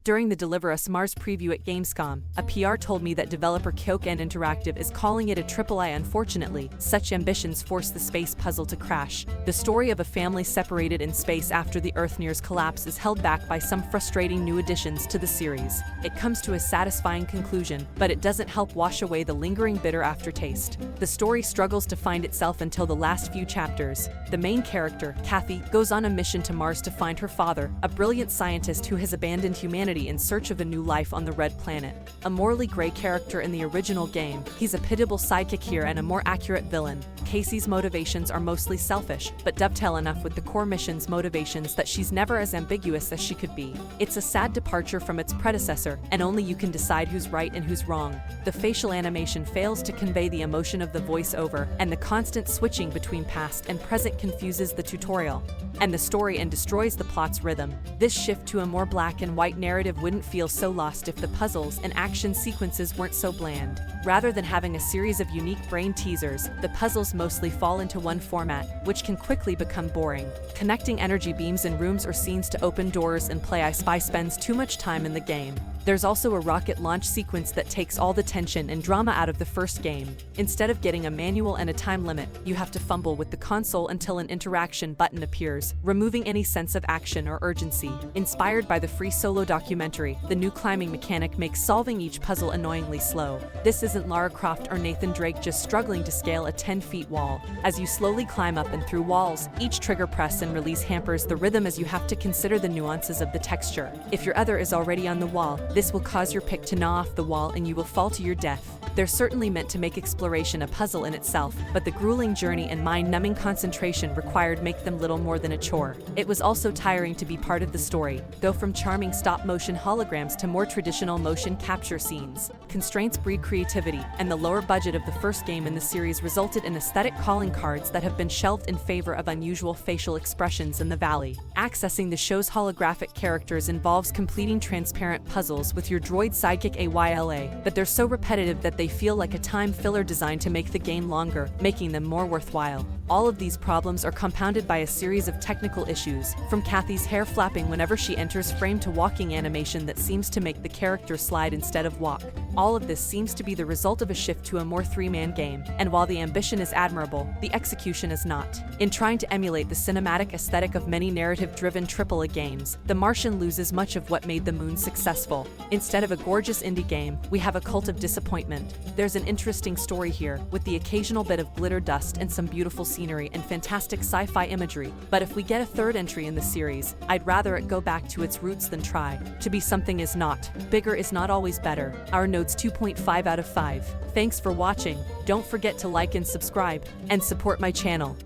During the Deliver Us Mars preview at Gamescom, a PR told me that developer Candid Interactive is calling it a AAA. Unfortunately, such ambitions force the space puzzle to crash. The story of a family separated in space after the Earth nears collapse is held back by some frustrating new additions to the series. It comes to a satisfying conclusion, but it doesn't help wash away the lingering bitter aftertaste. The story struggles to find itself until the last few chapters. The main character, Kathy, goes on a mission to Mars to find her father, a brilliant scientist who has abandoned humanity in search of a new life on the Red Planet. A morally gray character in the original game, he's a pitiable sidekick here and a more accurate villain. Casey's motivations are mostly selfish, but dovetail enough with the core mission's motivations that she's never as ambiguous as she could be. It's a sad departure from its predecessor, and only you can decide who's right and who's wrong. The facial animation fails to convey the emotion of the voiceover, and the constant switching between past and present confuses the tutorial and the story and destroys the plot's rhythm. This shift to a more black and white narrative wouldn't feel so lost if the puzzles and action sequences weren't so bland. Rather than having a series of unique brain teasers, the puzzles mostly fall into one format, which can quickly become boring. Connecting energy beams in rooms or scenes to open doors and play I Spy spends too much time in the game. There's also a rocket launch sequence that takes all the tension and drama out of the first game. Instead of getting a manual and a time limit, you have to fumble with the console until an interaction button appears, removing any sense of action or urgency. Inspired by the free solo documentary, the new climbing mechanic makes solving each puzzle annoyingly slow. This isn't Lara Croft or Nathan Drake just struggling to scale a 10-foot wall. As you slowly climb up and through walls, each trigger press and release hampers the rhythm as you have to consider the nuances of the texture. If your other is already on the wall, this will cause your pick to gnaw off the wall and you will fall to your death. They're certainly meant to make exploration a puzzle in itself, but the grueling journey and mind-numbing concentration required make them little more than a chore. It was also tiring to be part of the story, though from charming stop-motion holograms to more traditional motion capture scenes. Constraints breed creativity, and the lower budget of the first game in the series resulted in aesthetic calling cards that have been shelved in favor of unusual facial expressions in the valley. Accessing the show's holographic characters involves completing transparent puzzles with your droid sidekick Ayla, but they're so repetitive that they feel like a time filler designed to make the game longer, making them more worthwhile. All of these problems are compounded by a series of technical issues, from Kathy's hair flapping whenever she enters frame to walking animation that seems to make the character slide instead of walk. All of this seems to be the result of a shift to a more three-man game, and while the ambition is admirable, the execution is not. In trying to emulate the cinematic aesthetic of many narrative-driven AAA games, The Martian loses much of what made The Moon successful. Instead of a gorgeous indie game, we have a cult of disappointment. There's an interesting story here, with the occasional bit of glitter dust and some beautiful scenery and fantastic sci-fi imagery, but if we get a third entry in the series, I'd rather it go back to its roots than try to be something is not. Bigger is not always better. Our note's 2.5 out of 5. Thanks for watching. Don't forget to like and subscribe, and support my channel.